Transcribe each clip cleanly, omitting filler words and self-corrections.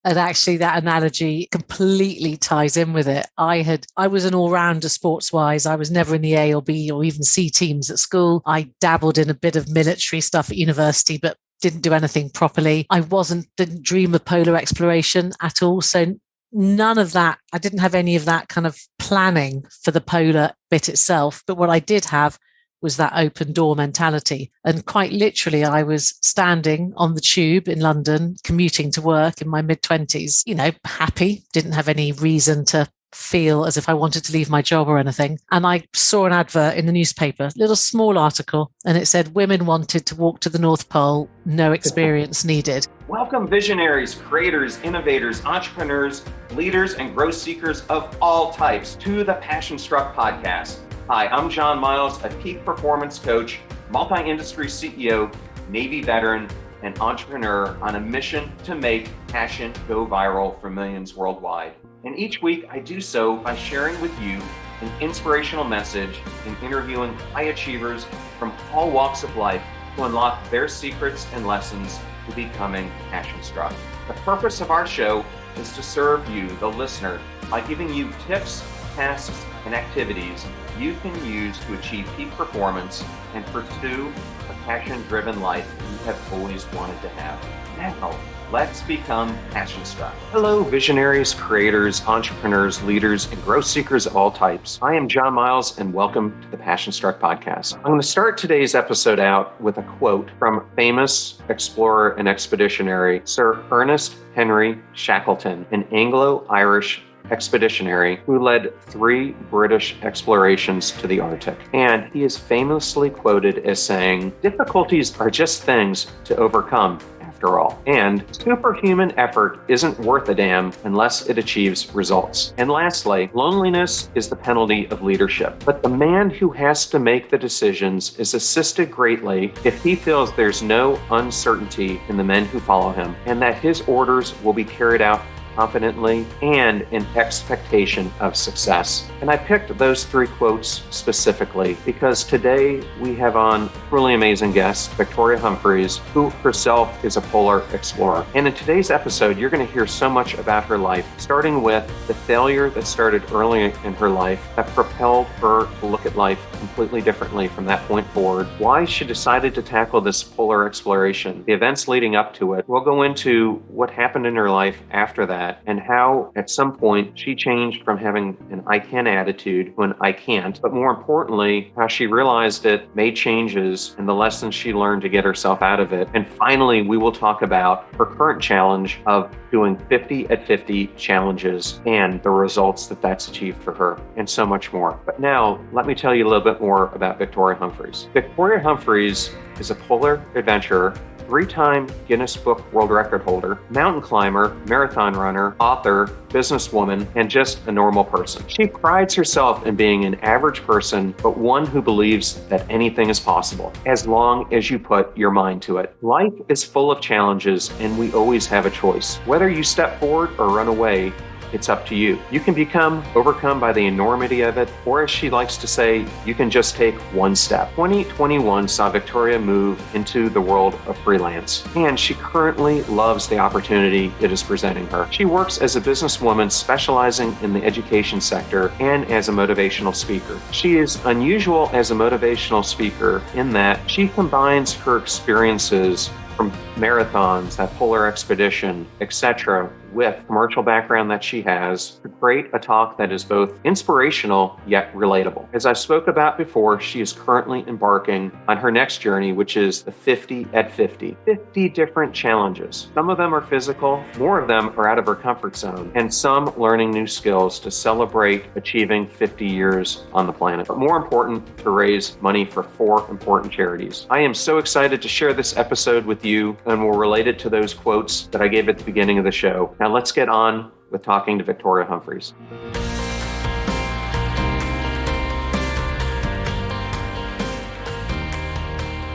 And actually that analogy completely ties in with it. I was an all-rounder sports-wise. I was never in the A or B or even C teams at school. I dabbled in a bit of military stuff at university, but didn't do anything properly. Didn't dream of polar exploration at all. So none of that, I didn't have any of that kind of planning for the polar bit itself. But what I did have was that open door mentality. And quite literally, I was standing on the tube in London, commuting to work in my mid-20s, happy, didn't have any reason to feel as if I wanted to leave my job or anything. And I saw an advert in the newspaper, little small article, and it said women wanted to walk to the North Pole, no experience needed. Welcome visionaries, creators, innovators, entrepreneurs, leaders, and growth seekers of all types to the Passion Struck podcast. Hi, I'm John Miles, a peak performance coach, multi-industry CEO, Navy veteran, and entrepreneur on a mission to make passion go viral for millions worldwide. And each week I do so by sharing with you an inspirational message and interviewing high achievers from all walks of life to unlock their secrets and lessons to becoming passion struck. The purpose of our show is to serve you, the listener, by giving you tips, tasks, and activities you can use to achieve peak performance and pursue a passion-driven life you have always wanted to have. Now, let's become passion struck. Hello, visionaries, creators, entrepreneurs, leaders, and growth seekers of all types. I am John Miles, and welcome to the Passion Struck podcast. I'm going to start today's episode out with a quote from famous explorer and expeditionary Sir Ernest Henry Shackleton, an Anglo-Irish expeditionary who led 3 British explorations to the Arctic. And he is famously quoted as saying, "Difficulties are just things to overcome after all. And superhuman effort isn't worth a damn unless it achieves results." And lastly, loneliness is the penalty of leadership. But the man who has to make the decisions is assisted greatly if he feels there's no uncertainty in the men who follow him and that his orders will be carried out confidently and in expectation of success. And I picked those 3 quotes specifically because today we have on a truly amazing guest, Victoria Humphries, who herself is a polar explorer. And in today's episode, you're going to hear so much about her life, starting with the failure that started early in her life that propelled her to look at life completely differently from that point forward, why she decided to tackle this polar exploration, the events leading up to it. We'll go into what happened in her life after that, and how at some point she changed from having an I can attitude to an I can't, but more importantly, how she realized it, made changes, and the lessons she learned to get herself out of it. And finally, we will talk about her current challenge of doing 50 at 50 challenges and the results that that's achieved for her, and so much more. But now, let me tell you a little bit more about Victoria Humphries. Victoria Humphries is a polar adventurer, 3-time Guinness World Record holder, mountain climber, marathon runner, author, businesswoman, and just a normal person. She prides herself in being an average person, but one who believes that anything is possible, as long as you put your mind to it. Life is full of challenges, and we always have a choice. Whether you step forward or run away, it's up to you. You can become overcome by the enormity of it, or as she likes to say, you can just take one step. 2021 saw Victoria move into the world of freelance, and she currently loves the opportunity it is presenting her. She works as a businesswoman specializing in the education sector and as a motivational speaker. She is unusual as a motivational speaker in that she combines her experiences from marathons, that polar expedition, etc., with commercial background that she has to create a talk that is both inspirational yet relatable. As I spoke about before, she is currently embarking on her next journey, which is the 50 at 50. 50 different challenges. Some of them are physical, more of them are out of her comfort zone, and some learning new skills to celebrate achieving 50 years on the planet. But more important, to raise money for 4 important charities. I am so excited to share this episode with you, and we'll relate it to those quotes that I gave at the beginning of the show. Now let's get on with talking to Victoria Humphries.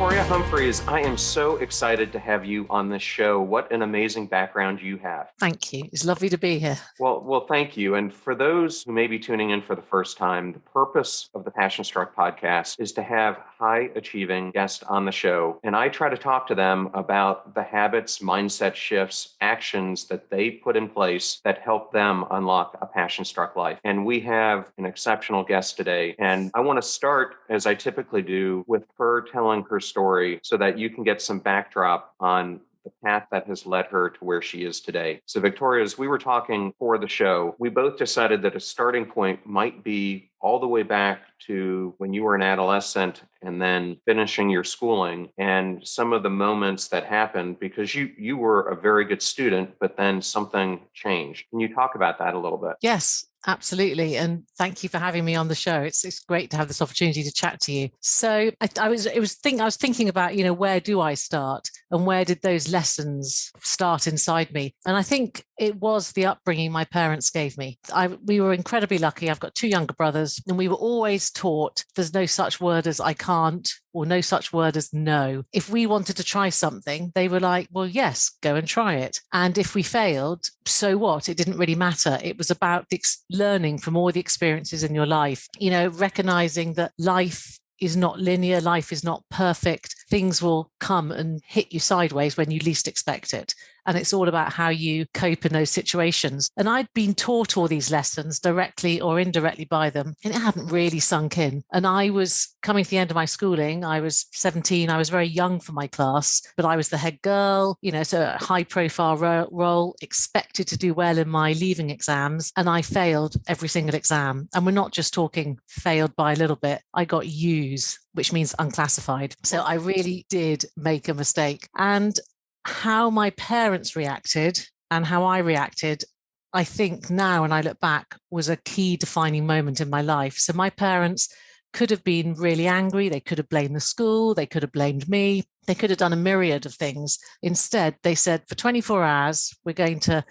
Victoria Humphries, I am so excited to have you on this show. What an amazing background you have. Thank you. It's lovely to be here. Well, thank you. And for those who may be tuning in for the first time, the purpose of the Passion Struck podcast is to have high achieving guest on the show, and I try to talk to them about the habits, mindset shifts, actions that they put in place that help them unlock a passion-struck life. And we have an exceptional guest today. And I want to start, as I typically do, with her telling her story so that you can get some backdrop on the path that has led her to where she is today. So Victoria, as we were talking for the show, we both decided that a starting point might be all the way back to when you were an adolescent and then finishing your schooling and some of the moments that happened because you were a very good student, but then something changed. Can you talk about that a little bit? Yes, absolutely. And thank you for having me on the show. It's great to have this opportunity to chat to you. So I was thinking about, where do I start and where did those lessons start inside me? And I think it was the upbringing my parents gave me. We were incredibly lucky. I've got two younger brothers, and we were always taught there's no such word as I can't or no such word as no. If we wanted to try something, they were like, well, yes, go and try it. And if we failed, so what? It didn't really matter. It was about learning from all the experiences in your life, recognizing that life is not linear, life is not perfect. Things will come and hit you sideways when you least expect it. And it's all about how you cope in those situations. And I'd been taught all these lessons directly or indirectly by them, and it hadn't really sunk in. And I was coming to the end of my schooling. I was 17. I was very young for my class, but I was the head girl, so a high profile role, expected to do well in my leaving exams. And I failed every single exam. And we're not just talking failed by a little bit. I got U's, which means unclassified. So I really did make a mistake. And how my parents reacted and how I reacted, I think now when I look back, was a key defining moment in my life. So my parents could have been really angry. They could have blamed the school. They could have blamed me. They could have done a myriad of things. Instead, they said, for 24 hours, we're going to,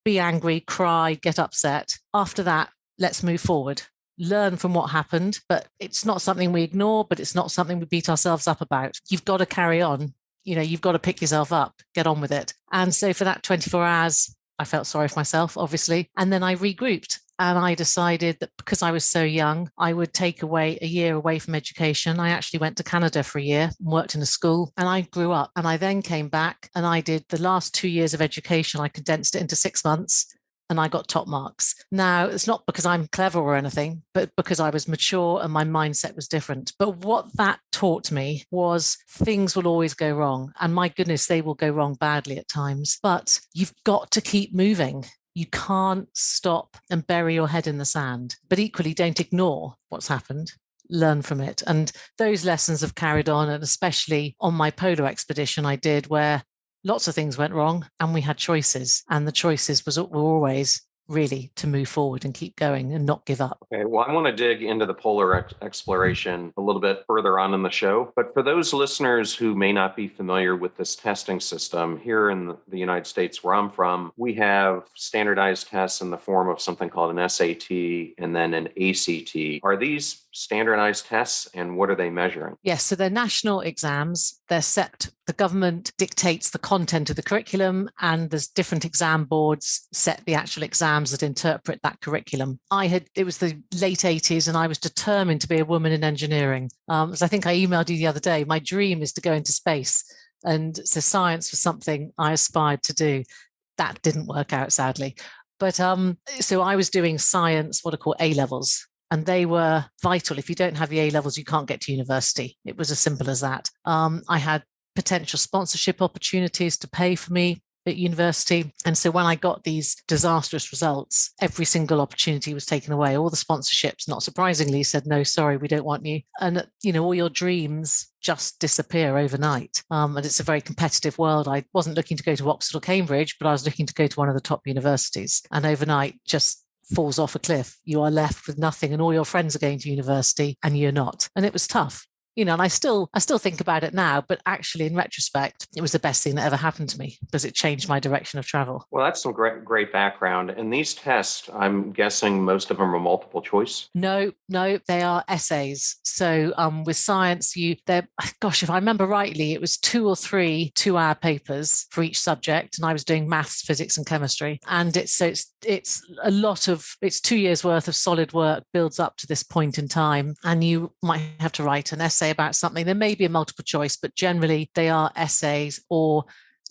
be angry, cry, get upset. After that, let's move forward. Learn from what happened, but it's not something we ignore, but it's not something we beat ourselves up about. You've got to carry on. You've got to pick yourself up, get on with it. And so for that 24 hours, I felt sorry for myself, obviously. And then I regrouped and I decided that because I was so young, I would take a year away from education. I actually went to Canada for a year and worked in a school, and I grew up. And I then came back and I did the last 2 years of education. I condensed it into 6 months. And I got top marks. Now, it's not because I'm clever or anything, but because I was mature and my mindset was different. But what that taught me was things will always go wrong. And my goodness, they will go wrong badly at times. But you've got to keep moving. You can't stop and bury your head in the sand. But equally, don't ignore what's happened. Learn from it. And those lessons have carried on. And especially on my polo expedition I did, where lots of things went wrong and we had choices, and the choices were always really to move forward and keep going and not give up. Okay, well, I want to dig into the polar exploration a little bit further on in the show. But for those listeners who may not be familiar with this testing system, here in the United States where I'm from, we have standardized tests in the form of something called an SAT and then an ACT. Are these standardized tests, and what are they measuring? Yes, so they're national exams. They're set. The government dictates the content of the curriculum, and there's different exam boards set the actual exams that interpret that curriculum. It was the late 80s, and I was determined to be a woman in engineering. As I think I emailed you the other day, my dream is to go into space. And so science was something I aspired to do. That didn't work out, sadly. But so I was doing science, what are called A levels. And they were vital. If you don't have the A levels, you can't get to university. It was as simple as that. I had potential sponsorship opportunities to pay for me at university. And so when I got these disastrous results, every single opportunity was taken away. All the sponsorships, not surprisingly, said, no, sorry, we don't want you. And, all your dreams just disappear overnight. And it's a very competitive world. I wasn't looking to go to Oxford or Cambridge, but I was looking to go to one of the top universities. And overnight, just falls off a cliff. You are left with nothing, and all your friends are going to university and you're not. And it was tough. And I still think about it now, but actually in retrospect, it was the best thing that ever happened to me because it changed my direction of travel. Well, that's some great background. And these tests, I'm guessing most of them are multiple choice? No, they are essays. So with science, if I remember rightly, it was 2 or 3 2-hour papers for each subject. And I was doing maths, physics and chemistry. And it's 2 years worth of solid work builds up to this point in time. And you might have to write an essay essay about something. There may be a multiple choice, but generally they are essays or,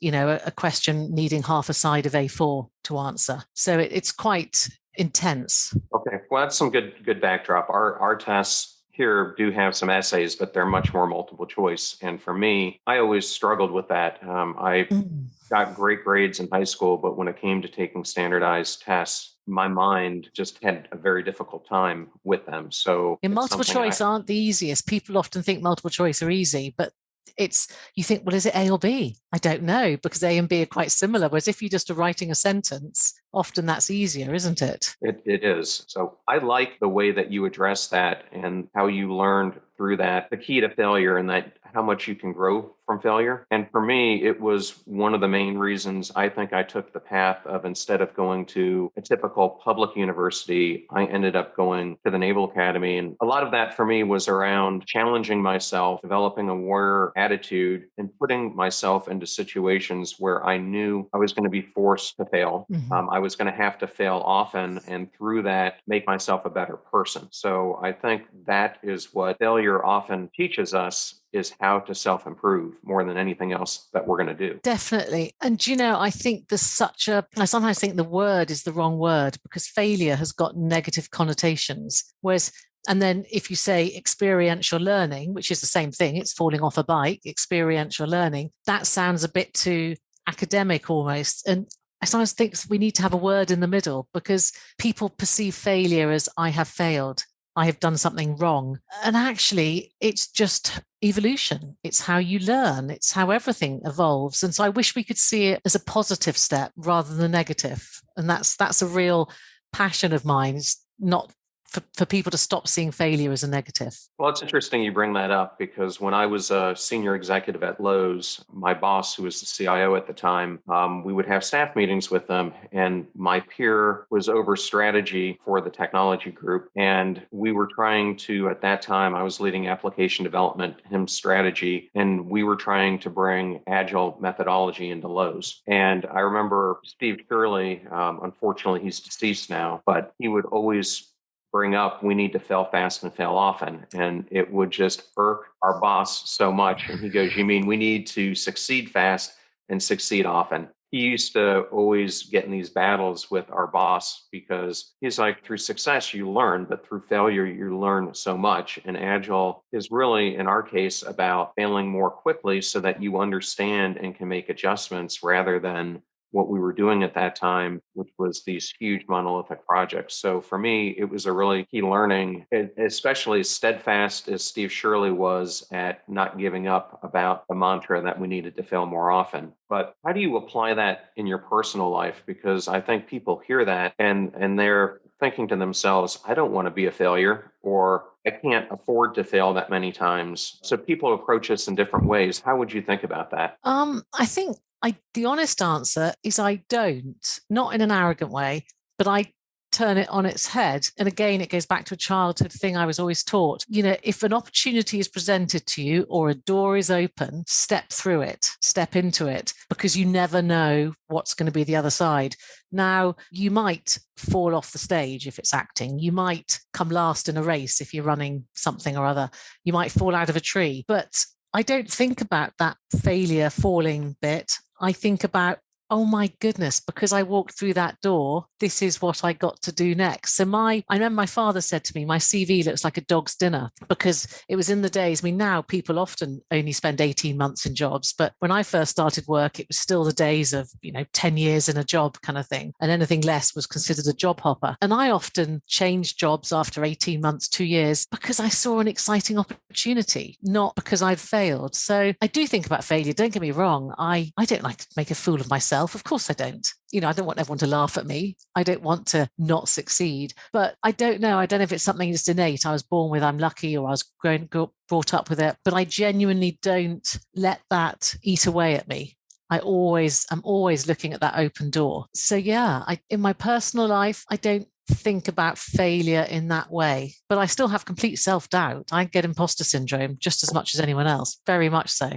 a question needing half a side of A4 to answer. So it's quite intense. Okay, well, that's some good backdrop. Our tests here do have some essays, but they're much more multiple choice. And for me, I always struggled with that. I got great grades in high school, but when it came to taking standardized tests, my mind just had a very difficult time with them. So multiple choice aren't the easiest. People often think multiple choice are easy, but you think, well, is it A or B? I don't know, because A and B are quite similar. Whereas if you just are writing a sentence, often that's easier, isn't it? It is. So I like the way that you address that and how you learned through that, the key to failure, and that how much you can grow from failure. And for me, it was one of the main reasons I think I took the path of, instead of going to a typical public university, I ended up going to the Naval Academy. And a lot of that for me was around challenging myself, developing a warrior attitude, and putting myself into situations where I knew I was going to be forced to fail. I was going to have to fail often, and through that, make myself a better person. So I think that is what failure often teaches us, is how to self-improve more than anything else that we're going to do. Definitely. And, I think I sometimes think the word is the wrong word, because failure has got negative connotations. And then if you say experiential learning, which is the same thing, it's falling off a bike, experiential learning, that sounds a bit too academic almost. And I sometimes think we need to have a word in the middle, because people perceive failure as I have failed, I have done something wrong. And actually, it's just evolution. It's how you learn. It's how everything evolves. And so I wish we could see it as a positive step rather than a negative. And that's a real passion of mine. It's not for people to stop seeing failure as a negative. Well, it's interesting you bring that up, because when I was a senior executive at Lowe's, my boss, who was the CIO at the time, we would have staff meetings with them, and my peer was over strategy for the technology group. And we were trying to, at that time, I was leading application development, him strategy, and we were trying to bring agile methodology into Lowe's. And I remember Steve Shirley, unfortunately, he's deceased now, but he would always bring up, we need to fail fast and fail often. And it would just irk our boss so much. And he goes, you mean we need to succeed fast and succeed often? He used to always get in these battles with our boss, because he's like, through success, you learn, but through failure, you learn so much. And Agile is really, in our case, about failing more quickly so that you understand and can make adjustments, rather than what we were doing at that time, which was these huge monolithic projects. So for me, it was a really key learning, especially as steadfast as Steve Shirley was at not giving up about the mantra that we needed to fail more often. But how do you apply that in your personal life? Because I think people hear that and they're thinking to themselves, I don't want to be a failure, or I can't afford to fail that many times. So people approach us in different ways. How would you think about that? I think the honest answer is I don't, not in an arrogant way, but I turn it on its head. And again, it goes back to a childhood thing I was always taught. If an opportunity is presented to you or a door is open, step through it, step into it, because you never know what's going to be the other side. Now, you might fall off the stage if it's acting. You might come last in a race if you're running something or other. You might fall out of a tree. But I don't think about that failure falling bit. I think about, oh my goodness, because I walked through that door, this is what I got to do next. So I remember my father said to me, my CV looks like a dog's dinner, because it was in the days, now people often only spend 18 months in jobs. But when I first started work, it was still the days of, 10 years in a job kind of thing. And anything less was considered a job hopper. And I often changed jobs after 18 months, 2 years, because I saw an exciting opportunity, not because I'd failed. So I do think about failure. Don't get me wrong. I don't like to make a fool of myself. Of course I don't. I don't want everyone to laugh at me. I don't want to not succeed. But I don't know. I don't know if it's something that's innate. I was born with, I'm lucky, or I was brought up with it. But I genuinely don't let that eat away at me. I'm always looking at that open door. So yeah, in my personal life, I don't think about failure in that way. But I still have complete self-doubt. I get imposter syndrome just as much as anyone else. Very much so.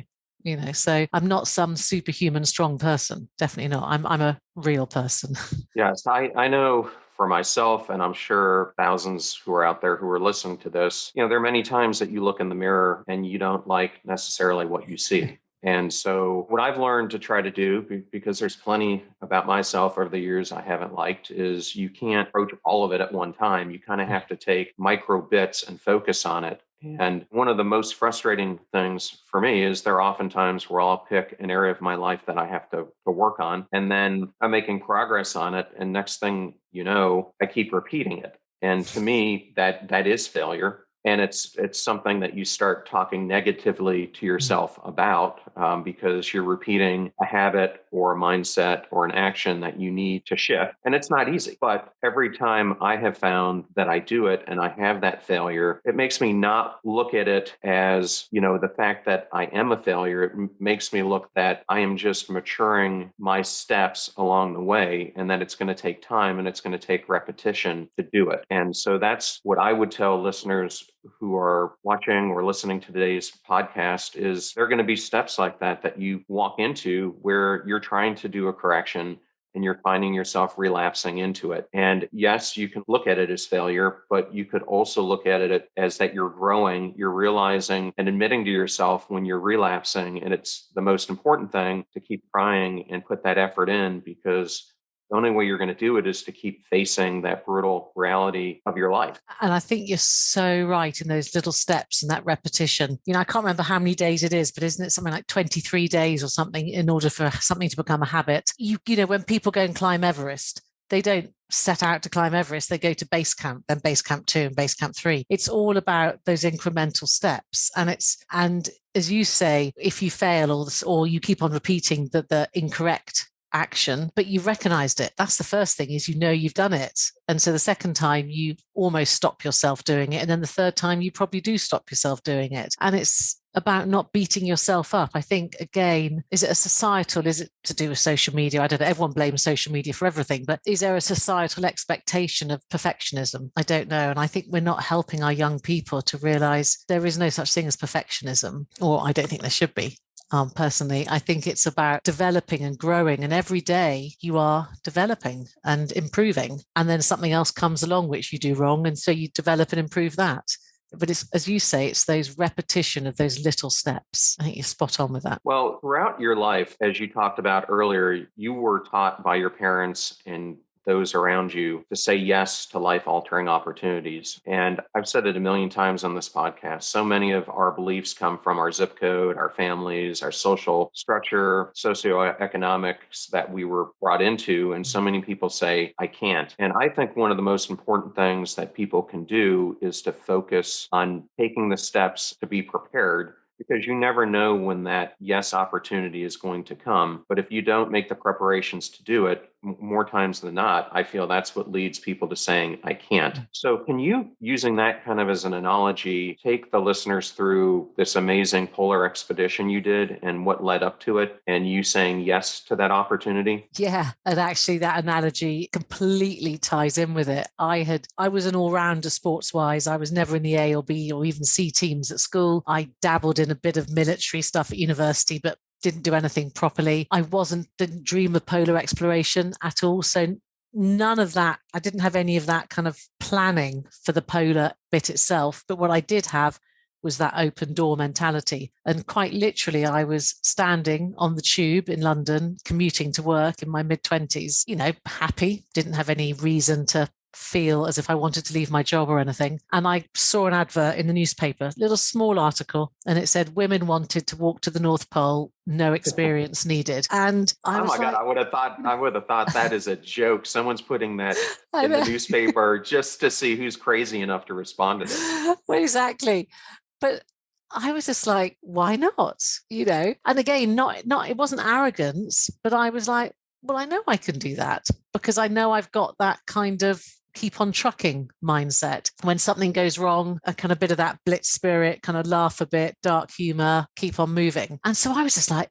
So I'm not some superhuman strong person. Definitely not. I'm a real person. Yes, I know for myself, and I'm sure thousands who are out there who are listening to this, there are many times that you look in the mirror and you don't like necessarily what you see. And so, what I've learned to try to do, because there's plenty about myself over the years I haven't liked, is you can't approach all of it at one time. You kind of have to take micro bits and focus on it. And one of the most frustrating things for me is there are often times where I'll pick an area of my life that I have to work on, and then I'm making progress on it. And next thing you know, I keep repeating it. And to me, that is failure. And it's something that you start talking negatively to yourself about because you're repeating a habit or a mindset or an action that you need to shift. And it's not easy. But every time I have found that I do it and I have that failure, it makes me not look at it as, the fact that I am a failure. It makes me look that I am just maturing my steps along the way, and that it's going to take time and it's going to take repetition to do it. And so that's what I would tell listeners who are watching or listening to today's podcast is there are going to be steps like that you walk into where you're trying to do a correction and you're finding yourself relapsing into it. And yes, you can look at it as failure, but you could also look at it as that you're growing, you're realizing and admitting to yourself when you're relapsing. And it's the most important thing to keep trying and put that effort in, because the only way you're going to do it is to keep facing that brutal reality of your life. And I think you're so right in those little steps and that repetition. I can't remember how many days it is, but isn't it something like 23 days or something in order for something to become a habit? When people go and climb Everest, they don't set out to climb Everest. They go to base camp, then base camp 2 and base camp 3. It's all about those incremental steps. And as you say, if you fail or you keep on repeating the incorrect action, but you recognized it. That's the first thing, is you've done it. And so the second time you almost stop yourself doing it. And then the third time you probably do stop yourself doing it. And it's about not beating yourself up. I think, again, is it a societal, is it to do with social media? I don't know. Everyone blames social media for everything, but is there a societal expectation of perfectionism? I don't know. And I think we're not helping our young people to realize there is no such thing as perfectionism, or I don't think there should be. Personally, I think it's about developing and growing, and every day you are developing and improving, and then something else comes along which you do wrong, and so you develop and improve that. But it's, as you say, it's those repetition of those little steps. I think you're spot on with that. Well, throughout your life, as you talked about earlier, you were taught by your parents and those around you to say yes to life-altering opportunities. And I've said it a million times on this podcast. So many of our beliefs come from our zip code, our families, our social structure, socioeconomics that we were brought into. And so many people say, I can't. And I think one of the most important things that people can do is to focus on taking the steps to be prepared, because you never know when that yes opportunity is going to come. But if you don't make the preparations to do it, more times than not, I feel that's what leads people to saying, I can't. So can you, using that kind of as an analogy, take the listeners through this amazing polar expedition you did and what led up to it, and you saying yes to that opportunity? Yeah. And actually that analogy completely ties in with it. I was an all-rounder sports-wise. I was never in the A or B or even C teams at school. I dabbled in a bit of military stuff at university, but didn't do anything properly. Didn't dream of polar exploration at all. So none of that, I didn't have any of that kind of planning for the polar bit itself. But what I did have was that open door mentality. And quite literally, I was standing on the tube in London, commuting to work in my mid-20s, happy, didn't have any reason to feel as if I wanted to leave my job or anything. And I saw an advert in the newspaper, little small article, and it said women wanted to walk to the North Pole, no experience needed. And I was God, I would have thought that is a joke. Someone's putting that in the newspaper just to see who's crazy enough to respond to this. Well, exactly. But I was just like, why not? And again, it wasn't arrogance, but I was like, well, I know I can do that, because I know I've got that kind of keep on trucking mindset. When something goes wrong, a kind of bit of that blitz spirit, kind of laugh a bit, dark humor, keep on moving. And so I was just like,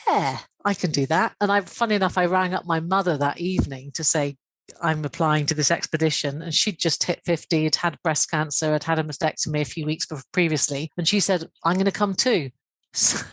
yeah, I can do that. And funny enough, I rang up my mother that evening to say, I'm applying to this expedition. And she'd just hit 50, had breast cancer, had a mastectomy a few weeks previously. And she said, I'm going to come too. So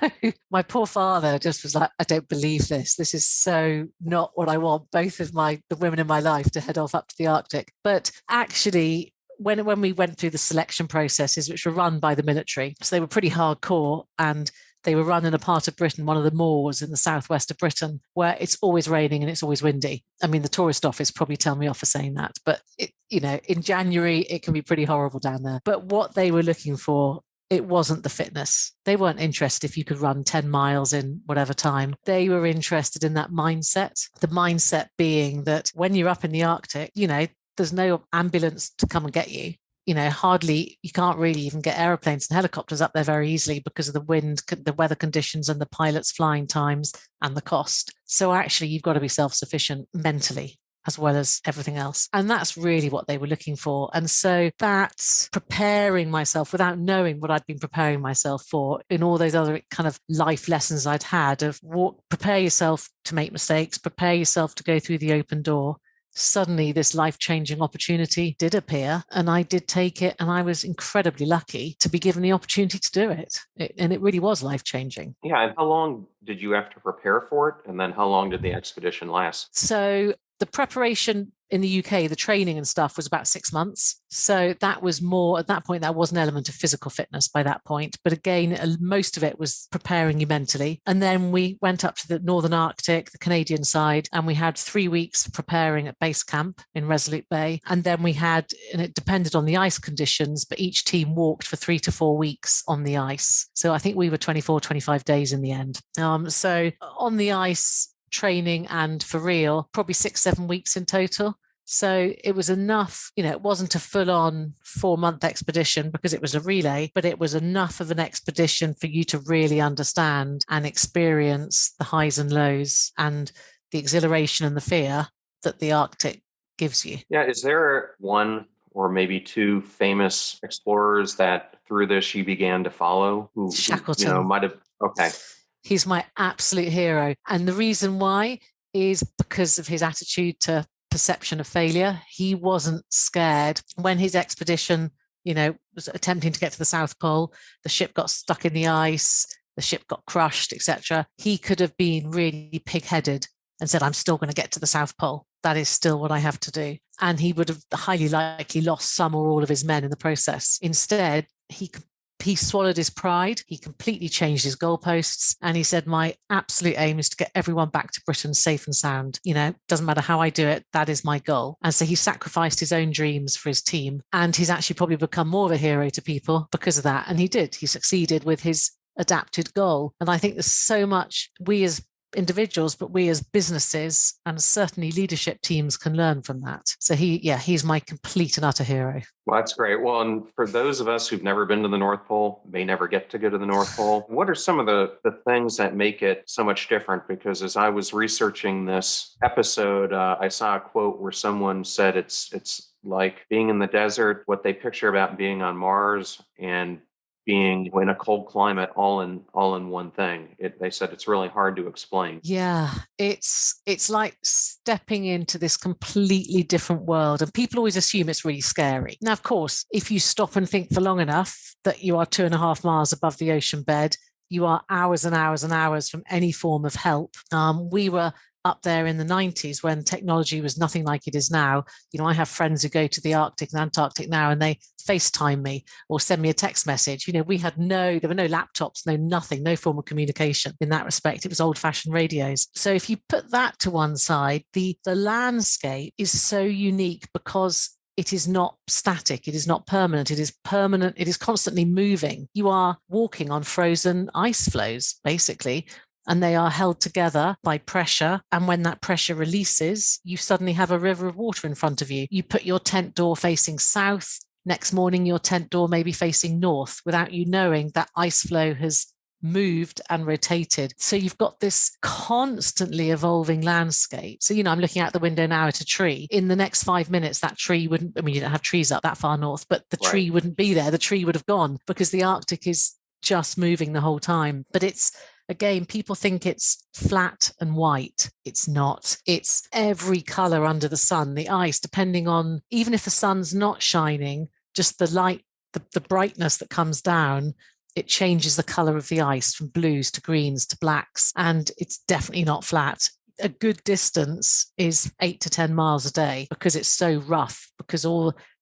my poor father just was like, I don't believe this. This is so not what I want both of the women in my life to head off up to the Arctic. But actually, when we went through the selection processes, which were run by the military, so they were pretty hardcore, and they were run in a part of Britain, one of the moors in the southwest of Britain, where it's always raining and it's always windy. I mean, the tourist office probably tell me off for saying that, but in January, it can be pretty horrible down there. But what they were looking for, it wasn't the fitness. They weren't interested if you could run 10 miles in whatever time. They were interested in that mindset. The mindset being that when you're up in the Arctic, there's no ambulance to come and get you. Hardly, you can't really even get airplanes and helicopters up there very easily because of the wind, the weather conditions, and the pilots' flying times and the cost. So actually, you've got to be self-sufficient mentally as well as everything else. And that's really what they were looking for. And so that's preparing myself without knowing what I'd been preparing myself for in all those other kind of life lessons I'd had of prepare yourself to make mistakes, prepare yourself to go through the open door. Suddenly this life-changing opportunity did appear, and I did take it, and I was incredibly lucky to be given the opportunity to do it. And it really was life-changing. Yeah. And how long did you have to prepare for it? And then how long did the expedition last? So the preparation in the UK, the training and stuff was about 6 months. So that was more, at that point, that was an element of physical fitness by that point. But again, most of it was preparing you mentally. And then we went up to the Northern Arctic, the Canadian side, and we had 3 weeks preparing at base camp in Resolute Bay. And then and it depended on the ice conditions, but each team walked for 3 to 4 weeks on the ice. So I think we were 24, 25 days in the end. So on the ice, training and for real, probably 6-7 weeks in total. So it was enough, it wasn't a full-on 4-month expedition because it was a relay, but it was enough of an expedition for you to really understand and experience the highs and lows and the exhilaration and the fear that the Arctic gives you. Yeah. Is there one or maybe two famous explorers that through this you began to follow who Shackleton. might have, okay. He's my absolute hero. And the reason why is because of his attitude to perception of failure. He wasn't scared. When his expedition, was attempting to get to the South Pole, the ship got stuck in the ice, the ship got crushed, etc. He could have been really pig-headed and said, I'm still going to get to the South Pole. That is still what I have to do. And he would have highly likely lost some or all of his men in the process. Instead, he swallowed his pride. He completely changed his goalposts. And he said, my absolute aim is to get everyone back to Britain safe and sound. Doesn't matter how I do it. That is my goal. And so he sacrificed his own dreams for his team. And he's actually probably become more of a hero to people because of that. And he did. He succeeded with his adapted goal. And I think there's so much we as individuals, but we as businesses and certainly leadership teams can learn from that. So he's my complete and utter hero. Well, that's great. Well, and for those of us who've never been to the North Pole, may never get to go to the North Pole, what are some of the things that make it so much different? Because as I was researching this episode, I saw a quote where someone said it's like being in the desert, what they picture about being on Mars and being in a cold climate all in one thing. They said it's really hard to explain. Yeah, it's like stepping into this completely different world. And people always assume it's really scary. Now, of course, if you stop and think for long enough that you are 2.5 miles above the ocean bed, you are hours and hours and hours from any form of help. We were up there in the 90s when technology was nothing like it is now. I have friends who go to the Arctic and Antarctic now and they FaceTime me or send me a text message. There were no laptops, nothing, no form of communication in that respect. It was old-fashioned radios. So if you put that to one side, the landscape is so unique because it is not static. It is not permanent. It is permanent. It is constantly moving. You are walking on frozen ice floes, basically, and they are held together by pressure. And when that pressure releases, you suddenly have a river of water in front of you. You put your tent door facing south. Next morning, your tent door may be facing north without you knowing that ice flow has moved and rotated. So you've got this constantly evolving landscape. So, I'm looking out the window now at a tree. In the next 5 minutes, that tree wouldn't, you don't have trees up that far north, but the tree wouldn't be there. The tree would have gone because the Arctic is just moving the whole time. But again, people think it's flat and white. It's not. It's every color under the sun, the ice, depending on, even if the sun's not shining, just the light, the brightness that comes down it changes the color of the ice from blues to greens to blacks, and it's definitely not flat. A good distance is 8 to 10 miles a day because it's so rough, because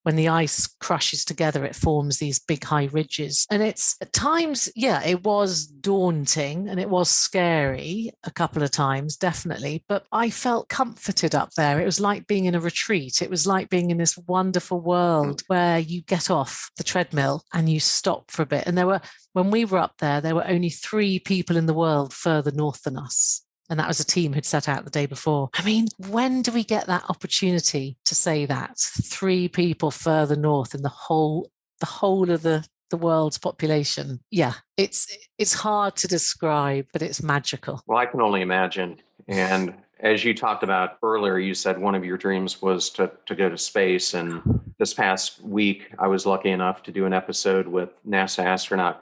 when the ice crushes together, it forms these big high ridges. And it's at times, yeah, it was daunting and it was scary a couple of times, definitely. But I felt comforted up there. It was like being in a retreat. It was like being in this wonderful world where you get off the treadmill and you stop for a bit. And when we were up there were only 3 people in the world further north than us. And that was a team who'd set out the day before. I mean, when do we get that opportunity to say that? 3 people further north in the whole of the world's population. Yeah, it's hard to describe, but it's magical. Well, I can only imagine. And as you talked about earlier, you said one of your dreams was to go to space. And this past week, I was lucky enough to do an episode with NASA astronaut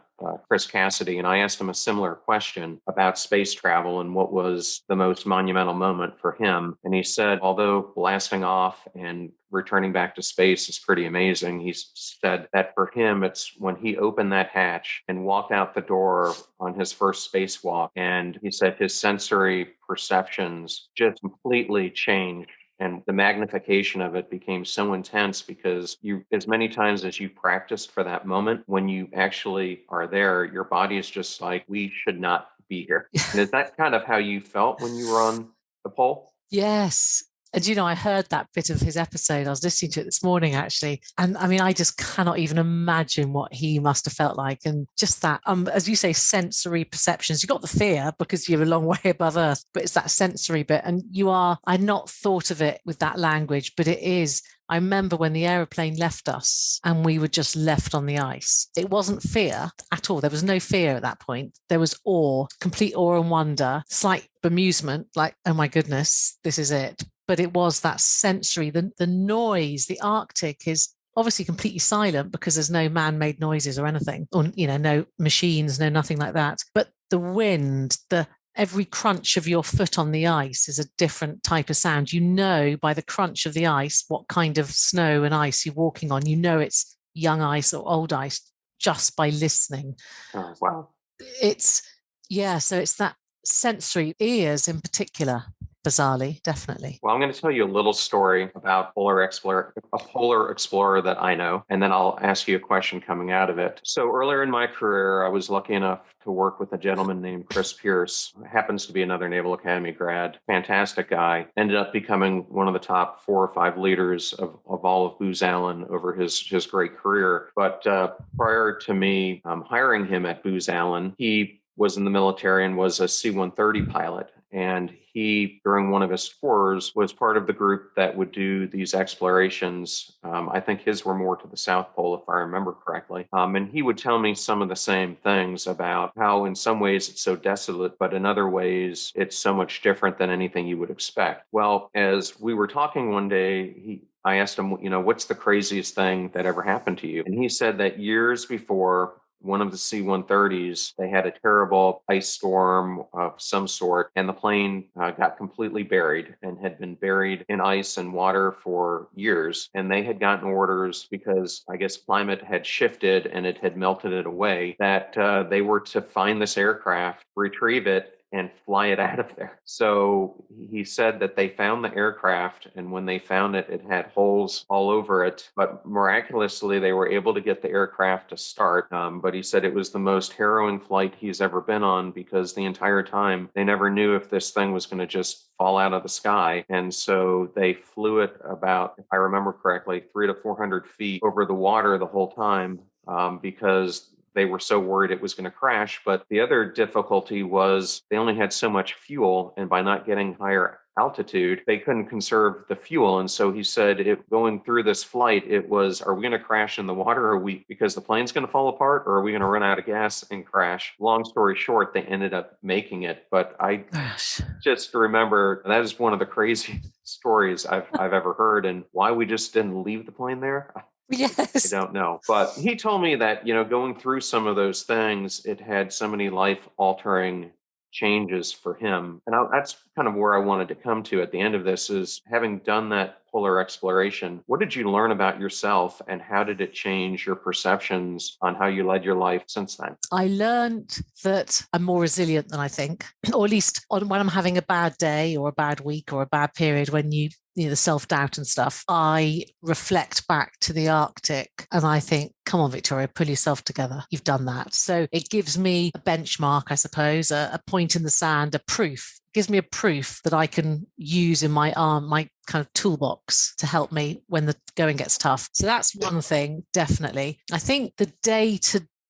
Chris Cassidy, and I asked him a similar question about space travel and what was the most monumental moment for him. And he said, although blasting off and returning back to space is pretty amazing, he said that for him, it's when he opened that hatch and walked out the door on his first spacewalk. And he said his sensory perceptions just completely changed. And the magnification of it became so intense because as many times as you practiced for that moment, when you actually are there, your body is just like, we should not be here. And is that kind of how you felt when you were on the pole? Yes. And, I heard that bit of his episode. I was listening to it this morning, actually. And I mean, I just cannot even imagine what he must have felt like. And just that, as you say, sensory perceptions. You got the fear because you're a long way above Earth, but it's that sensory bit. And I'd not thought of it with that language, but it is. I remember when the aeroplane left us and we were just left on the ice. It wasn't fear at all. There was no fear at that point. There was awe, complete awe and wonder, slight bemusement, like, oh my goodness, this is it. But it was that sensory, the noise. The Arctic is obviously completely silent because there's no man-made noises or anything, or, no machines, no nothing like that. But the wind, every crunch of your foot on the ice is a different type of sound. You know by the crunch of the ice what kind of snow and ice you're walking on. You know it's young ice or old ice just by listening. Oh, wow. So it's that sensory, ears in particular, bizarrely, definitely. Well, I'm going to tell you a little story about a polar explorer that I know, and then I'll ask you a question coming out of it. So earlier in my career, I was lucky enough to work with a gentleman named Chris Pierce, who happens to be another Naval Academy grad, fantastic guy, ended up becoming one of the top 4 or 5 leaders of all of Booz Allen over his great career. But prior to me hiring him at Booz Allen, he was in the military and was a C-130 pilot. And he, during one of his tours, was part of the group that would do these explorations. I think his were more to the South Pole, if I remember correctly. And he would tell me some of the same things about how in some ways it's so desolate, but in other ways it's so much different than anything you would expect. Well, as we were talking one day, I asked him, what's the craziest thing that ever happened to you? And he said that years before, one of the C-130s, they had a terrible ice storm of some sort, and the plane got completely buried and had been buried in ice and water for years. And they had gotten orders, because I guess climate had shifted and it had melted it away, that they were to find this aircraft, retrieve it, and fly it out of there. So he said that they found the aircraft, and when they found it, it had holes all over it. But miraculously, they were able to get the aircraft to start. But he said it was the most harrowing flight he's ever been on, because the entire time they never knew if this thing was going to just fall out of the sky. And so they flew it about, if I remember correctly, 300 to 400 feet over the water the whole time, because they were so worried it was going to crash. But the other difficulty was they only had so much fuel, and by not getting higher altitude, they couldn't conserve the fuel. And so he said, going through this flight, it was, are we going to crash in the water, because the plane's going to fall apart, or are we going to run out of gas and crash? Long story short, they ended up making it. But I just remember that is one of the craziest stories I've ever heard, and why we just didn't leave the plane there, Yes. I don't know. But he told me that, going through some of those things, it had so many life-altering changes for him. And that's kind of where I wanted to come to at the end of this, is having done that polar exploration. What did you learn about yourself, and how did it change your perceptions on how you led your life since then? I learned that I'm more resilient than I think, or at least when I'm having a bad day or a bad week or a bad period, when the self-doubt and stuff, I reflect back to the Arctic and I think, come on, Victoria, pull yourself together. You've done that. So it gives me a benchmark, I suppose, a point in the sand, a proof. It gives me a proof that I can use in my kind of toolbox to help me when the going gets tough. So that's one thing, definitely. I think the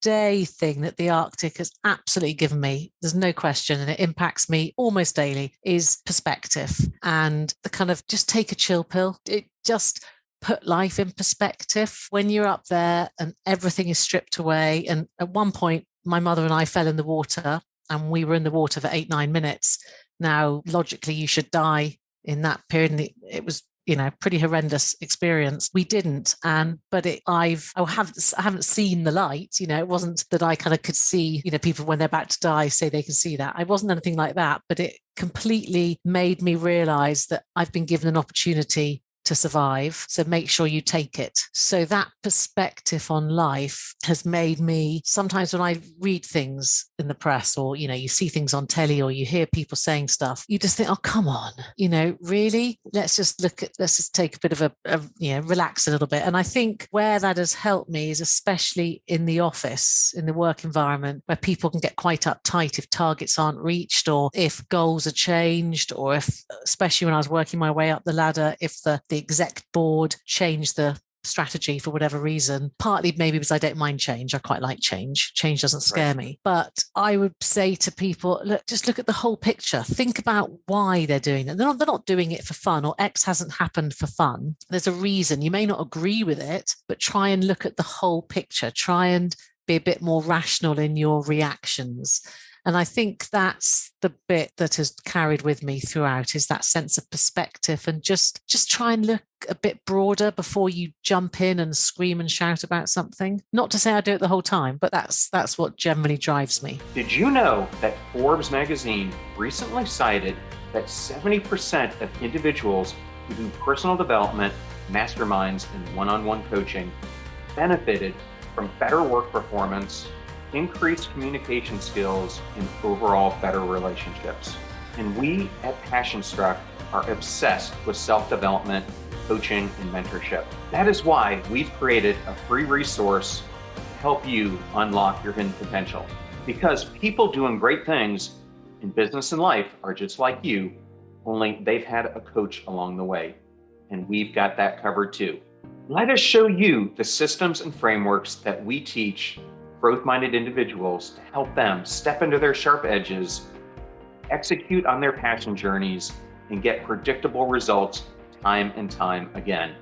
day thing that the Arctic has absolutely given me, there's no question, and it impacts me almost daily, is perspective and the kind of just take a chill pill. It just put life in perspective when you're up there and everything is stripped away. And at one point, my mother and I fell in the water, and we were in the water for 8-9 minutes. Now, logically, you should die in that period. And it was pretty horrendous experience. We didn't. But I haven't seen the light. It wasn't that I kind of could see, people when they're about to die say they can see that. I wasn't anything like that, but it completely made me realize that I've been given an opportunity to survive. So make sure you take it. So that perspective on life has made me, sometimes when I read things in the press or, you see things on telly or you hear people saying stuff, you just think, oh, come on, really, let's just take a bit of relax a little bit. And I think where that has helped me is especially in the office, in the work environment, where people can get quite uptight if targets aren't reached or if goals are changed, or if, especially when I was working my way up the ladder, if the exec board changed the strategy for whatever reason, partly maybe because I don't mind change. I quite like change. Change doesn't scare me. But I would say to people, just look at the whole picture. Think about why they're doing it. They're not doing it for fun, or X hasn't happened for fun. There's a reason. You may not agree with it, but try and look at the whole picture. Try and be a bit more rational in your reactions. And I think that's the bit that has carried with me throughout, is that sense of perspective, and just try and look a bit broader before you jump in and scream and shout about something. Not to say I do it the whole time, but that's what generally drives me. Did you know that Forbes magazine recently cited that 70% of individuals who do personal development, masterminds, and one-on-one coaching benefited from better work performance, increased communication skills, and overall better relationships? And we at Passion Struck are obsessed with self-development, coaching, and mentorship. That is why we've created a free resource to help you unlock your hidden potential. Because people doing great things in business and life are just like you, only they've had a coach along the way. And we've got that covered too. Let us show you the systems and frameworks that we teach growth-minded individuals to help them step into their sharp edges, execute on their passion journeys, and get predictable results time and time again.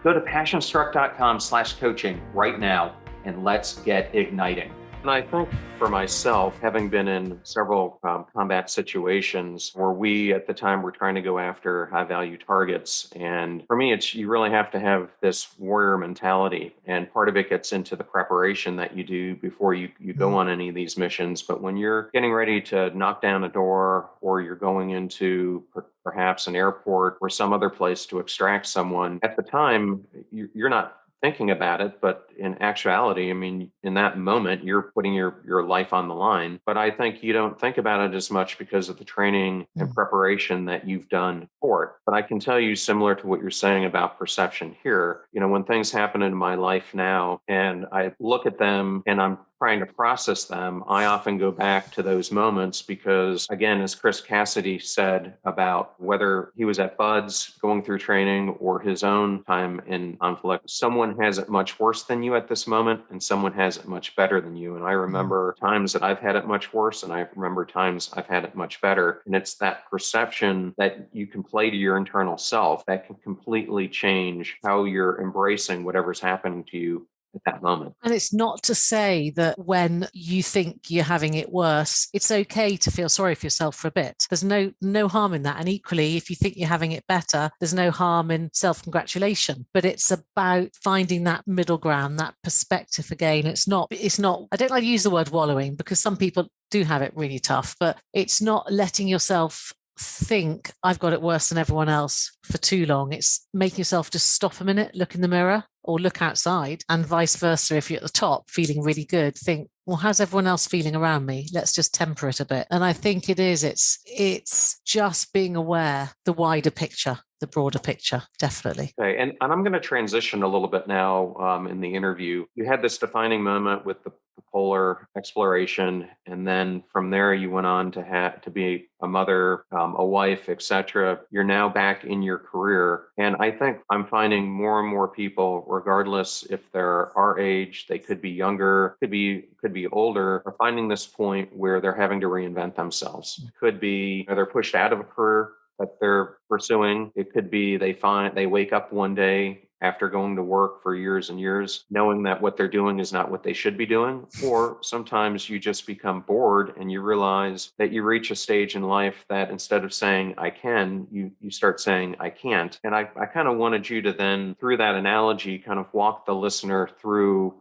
Go to passionstruck.com/coaching right now, and let's get igniting. And I think for myself, having been in several combat situations where we at the time were trying to go after high value targets. And for me, you really have to have this warrior mentality. And part of it gets into the preparation that you do before you go on any of these missions. But when you're getting ready to knock down a door, or you're going into perhaps an airport or some other place to extract someone, at the time, you're not thinking about it, but in actuality, I mean, in that moment, you're putting your life on the line. But I think you don't think about it as much because of the training and preparation that you've done for it. But I can tell you, similar to what you're saying about perception here, when things happen in my life now and I look at them and I'm trying to process them, I often go back to those moments because, again, as Chris Cassidy said about whether he was at Bud's going through training or his own time in conflict, someone has it much worse than you at this moment and someone has it much better than you. And I remember times that I've had it much worse and I remember times I've had it much better. And it's that perception that you can play to your internal self that can completely change how you're embracing whatever's happening to you at that moment. And it's not to say that when you think you're having it worse, it's okay to feel sorry for yourself for a bit. There's no harm in that. And equally, if you think you're having it better, there's no harm in self-congratulation. But it's about finding that middle ground, that perspective again. It's not, I don't like to use the word wallowing because some people do have it really tough, but it's not letting yourself think I've got it worse than everyone else for too long. It's making yourself just stop a minute, look in the mirror or look outside, and vice versa. If you're at the top feeling really good, think, well, how's everyone else feeling around me? Let's just temper it a bit. And I think it's just being aware, the wider picture, the broader picture, definitely. Okay, and I'm going to transition a little bit now in the interview. You had this defining moment with the polar exploration, and then from there you went on to be a mother, a wife, etc. You're now back in your career, and I think I'm finding more and more people, regardless if they're our age, they could be younger, could be older, are finding this point where they're having to reinvent themselves. Could be they're pushed out of a career that they're pursuing. It could be they wake up one day after going to work for years and years, knowing that what they're doing is not what they should be doing. Or sometimes you just become bored and you realize that you reach a stage in life that instead of saying I can, you start saying I can't. And I kind of wanted you to then, through that analogy, kind of walk the listener through,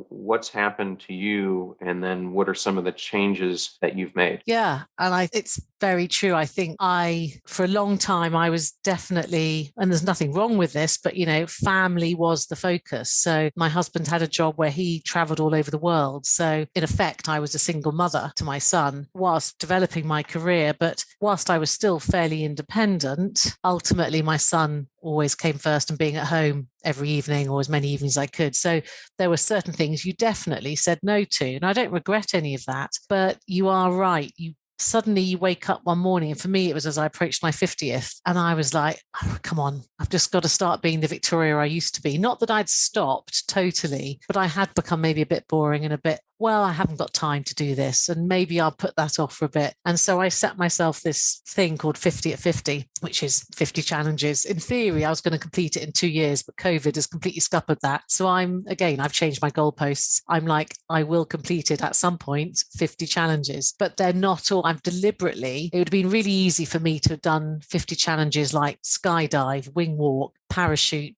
what's happened to you and then what are some of the changes that you've made. Yeah. And it's very true. I think for a long time, I was definitely, and there's nothing wrong with this, but, family was the focus. So my husband had a job where he traveled all over the world. So in effect, I was a single mother to my son whilst developing my career. But whilst I was still fairly independent, ultimately my son always came first and being at home every evening or as many evenings as I could. So there were certain things you definitely said no to. And I don't regret any of that, but you are right. Suddenly you wake up one morning, and for me it was as I approached my 50th, and I was like, oh, come on, I've just got to start being the Victoria I used to be. Not that I'd stopped totally, but I had become maybe a bit boring and a bit, well, I haven't got time to do this, and maybe I'll put that off for a bit. And so I set myself this thing called 50 at 50, which is 50 challenges. In theory, I was going to complete it in 2 years, but COVID has completely scuppered that. So I've changed my goalposts. I'm like, I will complete it at some point, 50 challenges, but they're not all. It would have been really easy for me to have done 50 challenges like skydive, wing walk, parachute,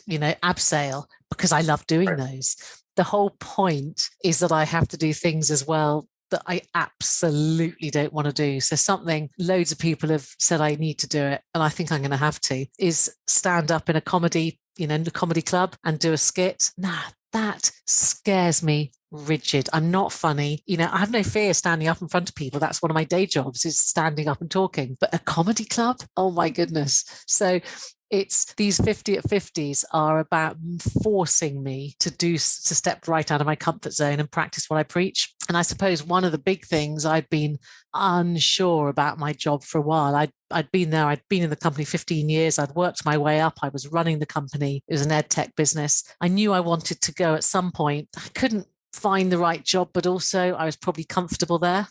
abseil, because I love doing those. The whole point is that I have to do things as well that I absolutely don't want to do. So something loads of people have said I need to do it, and I think I'm going to have to, is stand up in a comedy, in the comedy club and do a skit. Nah, that scares me rigid. I'm not funny. I have no fear standing up in front of people. That's one of my day jobs, is standing up and talking. But a comedy club? Oh my goodness. So it's these 50 at 50s are about forcing me to step right out of my comfort zone and practice what I preach. And I suppose one of the big things, I'd been unsure about my job for a while. I'd been in the company 15 years. I'd worked my way up. I was running the company. It was an ed tech business. I knew I wanted to go at some point. I couldn't find the right job, but also I was probably comfortable there,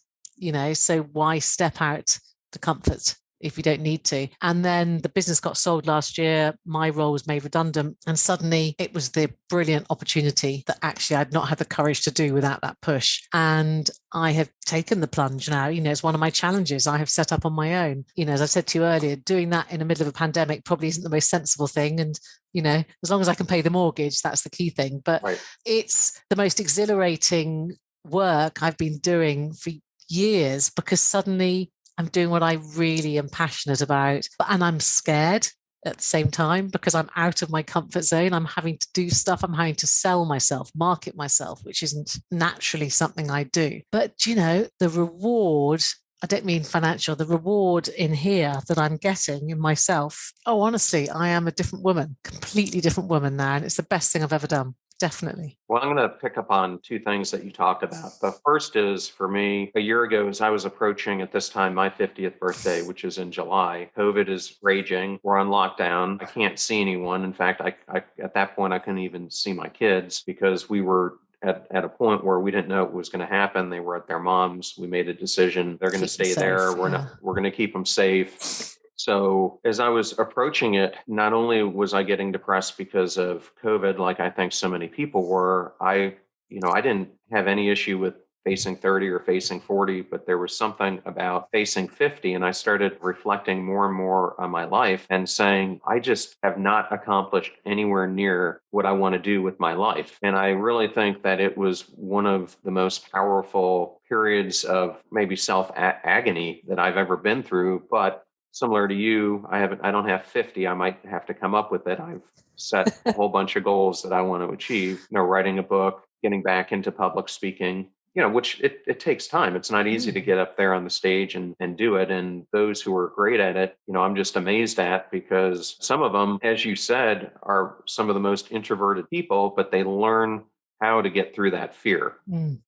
so why step out the comfort if you don't need to? And then the business got sold last year. My role was made redundant. And suddenly it was the brilliant opportunity that actually I'd not had the courage to do without that push. And I have taken the plunge now. It's one of my challenges I have set up on my own. As I said to you earlier, doing that in the middle of a pandemic probably isn't the most sensible thing. And as long as I can pay the mortgage, that's the key thing. But It's the most exhilarating work I've been doing for years, because suddenly I'm doing what I really am passionate about, and I'm scared at the same time because I'm out of my comfort zone. I'm having to do stuff. I'm having to sell myself, market myself, which isn't naturally something I do. But, the reward, I don't mean financial, the reward in here that I'm getting in myself. Oh, honestly, I am a different woman, completely different woman now. And it's the best thing I've ever done. Definitely. Well, I'm going to pick up on two things that you talked about. The first is, for me, a year ago, as I was approaching at this time my 50th birthday, which is in July, COVID is raging. We're on lockdown. I can't see anyone. In fact, I at that point, I couldn't even see my kids because we were at a point where we didn't know what was going to happen. They were at their mom's. We made a decision. They're going to stay there. We're going to keep them safe. So as I was approaching it, not only was I getting depressed because of COVID, like I think so many people were, I didn't have any issue with facing 30 or facing 40, but there was something about facing 50. And I started reflecting more and more on my life and saying, I just have not accomplished anywhere near what I want to do with my life. And I really think that it was one of the most powerful periods of maybe self-agony that I've ever been through. But similar to you, I don't have 50. I might have to come up with it. I've set a whole bunch of goals that I want to achieve, writing a book, getting back into public speaking, which it takes time. It's not easy to get up there on the stage and do it. And those who are great at it, I'm just amazed at, because some of them, as you said, are some of the most introverted people, but they learn how to get through that fear.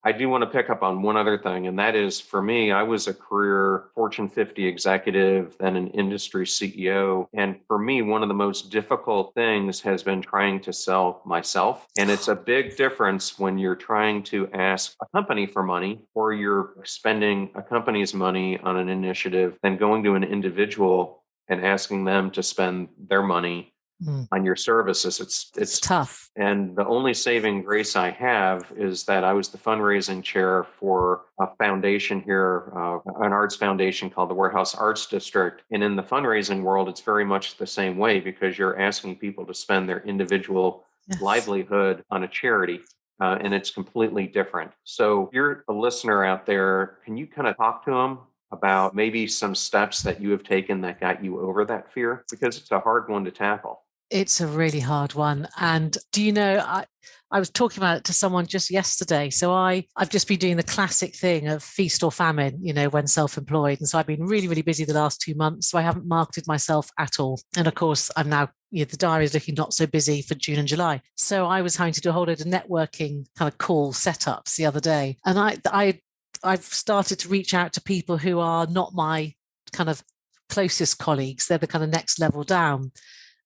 I do want to pick up on one other thing, and that is, for me, I was a career Fortune 50 executive, then an industry CEO. And for me, one of the most difficult things has been trying to sell myself. And it's a big difference when you're trying to ask a company for money, or you're spending a company's money on an initiative, than going to an individual and asking them to spend their money on your services. It's tough. And the only saving grace I have is that I was the fundraising chair for a foundation here, an arts foundation called the Warehouse Arts District. And in the fundraising world, it's very much the same way, because you're asking people to spend their individual livelihood on a charity. And it's completely different. So if you're a listener out there, can you kind of talk to them about maybe some steps that you have taken that got you over that fear? Because it's a hard one to tackle. It's a really hard one. And do you know, I was talking about it to someone just yesterday. So I've just been doing the classic thing of feast or famine, when self-employed. And so I've been really, really busy the last 2 months. So I haven't marketed myself at all. And of course, I'm now, the diary is looking not so busy for June and July. So I was having to do a whole load of networking kind of call setups the other day. And I've started to reach out to people who are not my kind of closest colleagues. They're the kind of next level down.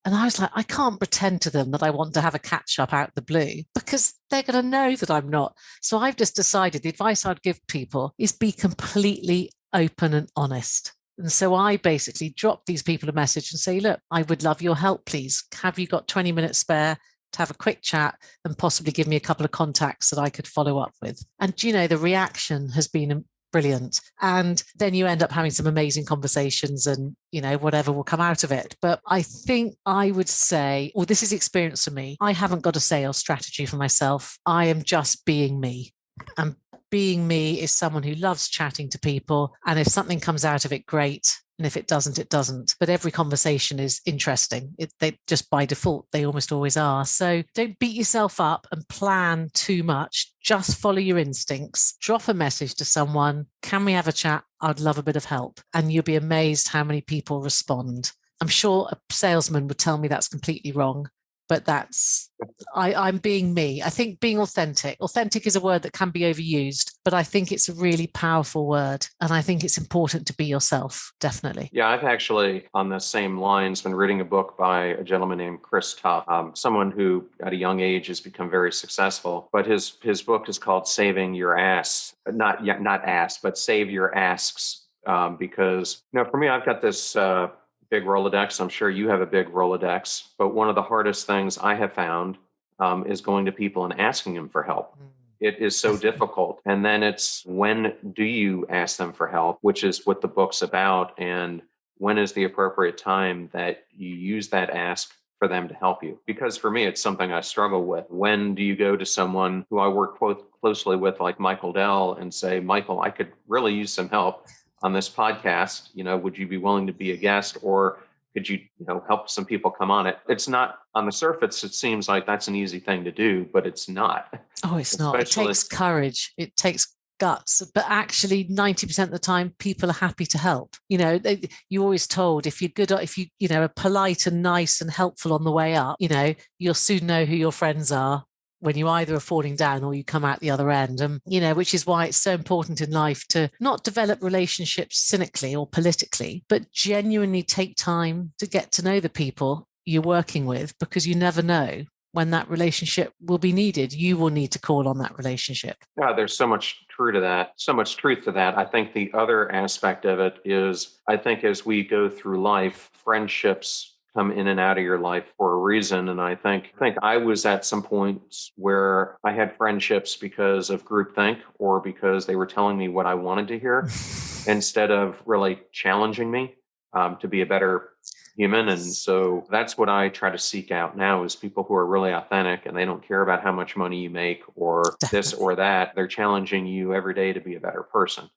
And I was like, I can't pretend to them that I want to have a catch up out of the blue, because they're going to know that I'm not. So I've just decided the advice I'd give people is be completely open and honest. And so I basically drop these people a message and say, look, I would love your help, please. Have you got 20 minutes spare to have a quick chat and possibly give me a couple of contacts that I could follow up with? And, the reaction has been brilliant. And then you end up having some amazing conversations and, whatever will come out of it. But I think I would say, well, this is experience for me. I haven't got a sales strategy for myself. I am just being me. And being me is someone who loves chatting to people. And if something comes out of it, great. And if it doesn't, it doesn't. But every conversation is interesting. They just by default, they almost always are. So don't beat yourself up and plan too much. Just follow your instincts. Drop a message to someone. Can we have a chat? I'd love a bit of help. And you'll be amazed how many people respond. I'm sure a salesman would tell me that's completely wrong. But I'm being me. I think being authentic. Authentic is a word that can be overused, but I think it's a really powerful word. And I think it's important to be yourself, definitely. Yeah, I've actually, on the same lines, been reading a book by a gentleman named Chris Tuff, someone who at a young age has become very successful. But his book is called Saving Your Ass. Not ass, but Save Your Asks. Because, for me, I've got this big Rolodex. I'm sure you have a big Rolodex, but one of the hardest things I have found is going to people and asking them for help. It is so difficult. And then it's, when do you ask them for help, which is what the book's about. And when is the appropriate time that you use that ask for them to help you? Because for me, it's something I struggle with. When do you go to someone who I work closely with, like Michael Dell, and say, Michael, I could really use some help on this podcast, would you be willing to be a guest, or could you, help some people come on it? It's not, on the surface, it seems like that's an easy thing to do, but it's not. Oh, it's not. It takes courage. It takes guts, but actually 90% of the time people are happy to help. You're always told if you are polite and nice and helpful on the way up, you'll soon know who your friends are when you either are falling down or you come out the other end. And, which is why it's so important in life to not develop relationships cynically or politically, but genuinely take time to get to know the people you're working with, because you never know when that relationship will be needed. You will need to call on that relationship. Yeah, there's so much truth to that. I think the other aspect of it is, I think as we go through life, friendships come in and out of your life for a reason. And I think I was at some points where I had friendships because of groupthink, or because they were telling me what I wanted to hear instead of really challenging me to be a better human. And so that's what I try to seek out now, is people who are really authentic, and they don't care about how much money you make or this or that. They're challenging you every day to be a better person.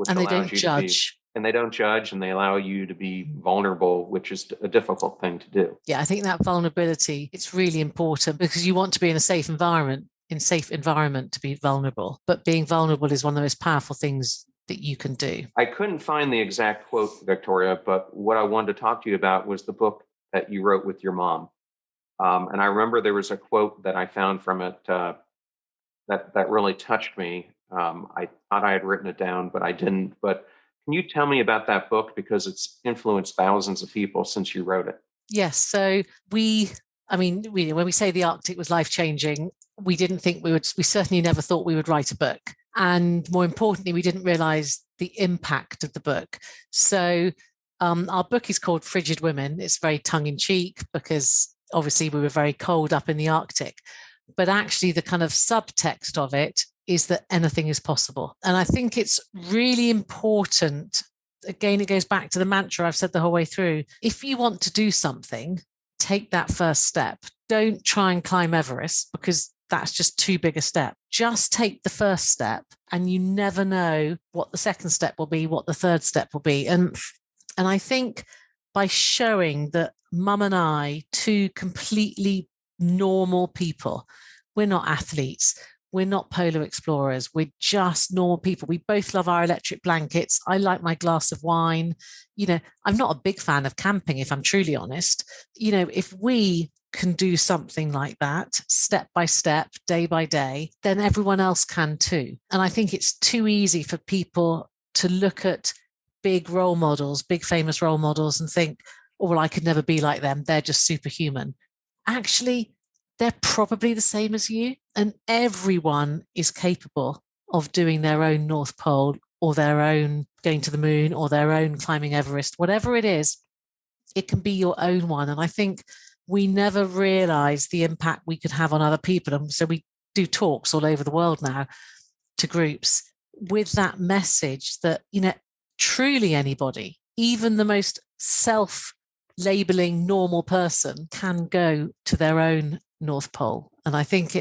And they don't judge. and they don't judge, and they allow you to be vulnerable, which is a difficult thing to do. Yeah, I think that vulnerability, it's really important because you want to be in a safe environment, to be vulnerable. But being vulnerable is one of the most powerful things that you can do. I couldn't find the exact quote, Victoria, but what I wanted to talk to you about was the book that you wrote with your mom. And I remember there was a quote that I found from it that really touched me. I thought I had written it down, but I didn't. But can you tell me about that book, because it's influenced thousands of people since you wrote it? Yes. So when we say the Arctic was life changing, we didn't think we certainly never thought we would write a book. And more importantly, we didn't realize the impact of the book. So our book is called Frigid Women. It's very tongue in cheek because obviously we were very cold up in the Arctic. But actually, the kind of subtext of it is that anything is possible. And I think it's really important. Again, it goes back to the mantra I've said the whole way through. If you want to do something, take that first step. Don't try and climb Everest, because that's just too big a step. Just take the first step, and you never know what the second step will be, what the third step will be. And I think by showing that Mum and I, two completely normal people, we're not athletes, we're not polar explorers, we're just normal people. We both love our electric blankets. I like my glass of wine. I'm not a big fan of camping, if I'm truly honest. If we can do something like that, step by step, day by day, then everyone else can too. And I think it's too easy for people to look at big role models, big famous role models, and think, oh, well, I could never be like them. They're just superhuman. Actually, they're probably the same as you, and everyone is capable of doing their own North Pole, or their own going to the moon, or their own climbing Everest. Whatever it is, it can be your own one. And I think we never realize the impact we could have on other people. And so we do talks all over the world now to groups with that message that, truly anybody, even the most self-labeling normal person, can go to their own North Pole. And I think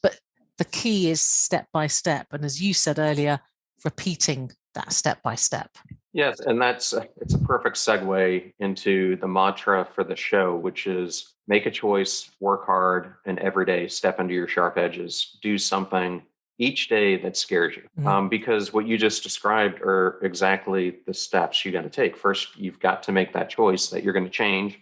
but the key is step by step. And as you said earlier, repeating that step by step. Yes, and it's a perfect segue into the mantra for the show, which is make a choice, work hard, and every day step into your sharp edges. Do something each day that scares you. Mm. Because what you just described are exactly the steps you got to take. First, you've got to make that choice that you're going to change,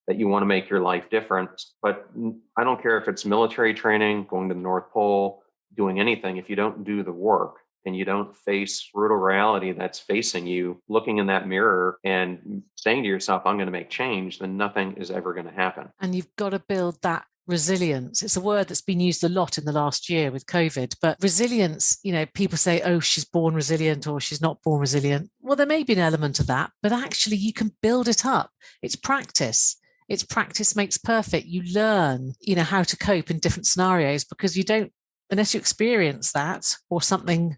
that you want to make your life different. But I don't care if it's military training, going to the North Pole, doing anything. If you don't do the work, and you don't face brutal reality that's facing you, looking in that mirror and saying to yourself, I'm going to make change, then nothing is ever going to happen. And you've got to build that resilience. It's a word that's been used a lot in the last year with COVID, but resilience, people say, oh, she's born resilient or she's not born resilient. Well, there may be an element of that, but actually you can build it up. It's practice. It's practice makes perfect. You learn, how to cope in different scenarios, because you don't, unless you experience that or something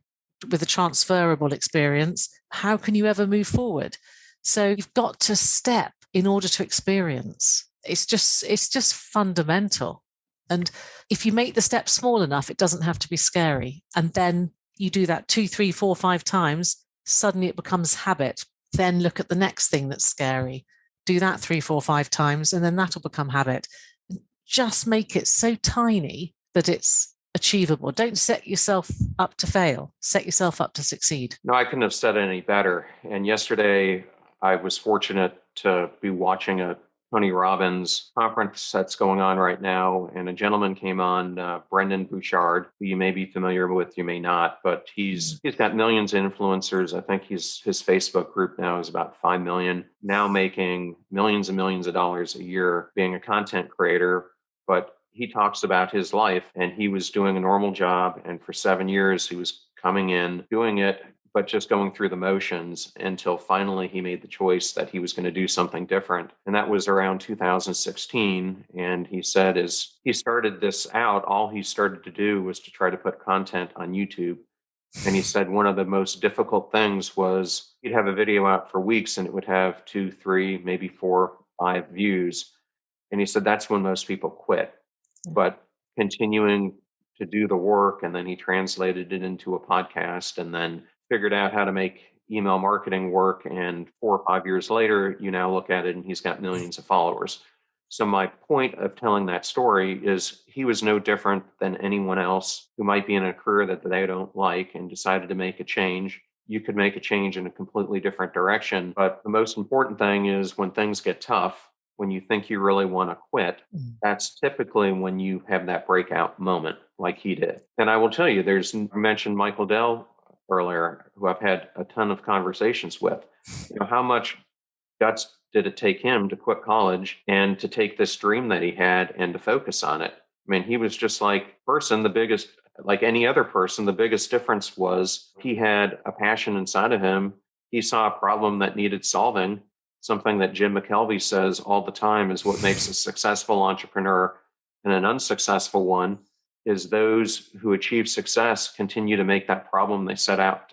with a transferable experience, how can you ever move forward? So you've got to step in order to experience. It's just fundamental. And if you make the step small enough, it doesn't have to be scary. And then you do that 2, 3, 4, 5 times, suddenly it becomes habit. Then look at the next thing that's scary. Do that 3, 4, 5 times, and then that'll become habit. Just make it so tiny that it's achievable. Don't set yourself up to fail. Set yourself up to succeed. No, I couldn't have said it any better. And yesterday, I was fortunate to be watching a Tony Robbins conference that's going on right now. And a gentleman came on, Brendan Bouchard, who you may be familiar with, you may not, but he's got millions of influencers. I think his Facebook group now is about 5 million, now making millions and millions of dollars a year being a content creator. But he talks about his life, and he was doing a normal job. And for 7 years, he was coming in, doing it, but just going through the motions until finally he made the choice that he was going to do something different. And that was around 2016. And he said, as he started this out, all he started to do was to try to put content on YouTube. And he said one of the most difficult things was he'd have a video out for weeks and it would have 2, 3, maybe 4, 5 views. And he said that's when most people quit. But continuing to do the work, and then he translated it into a podcast, and then figured out how to make email marketing work, and 4 or 5 years later, you now look at it and he's got millions of followers. So my point of telling that story is he was no different than anyone else who might be in a career that they don't like and decided to make a change. You could make a change in a completely different direction. But the most important thing is when things get tough, when you think you really want to quit, that's typically when you have that breakout moment like he did. And I will tell you, I mentioned Michael Dell earlier, who I've had a ton of conversations with. How much guts did it take him to quit college and to take this dream that he had and to focus on it? I mean, he was just like like any other person, the biggest difference was he had a passion inside of him. He saw a problem that needed solving. Something that Jim McKelvey says all the time is what makes a successful entrepreneur and an unsuccessful one is those who achieve success continue to make that problem they set out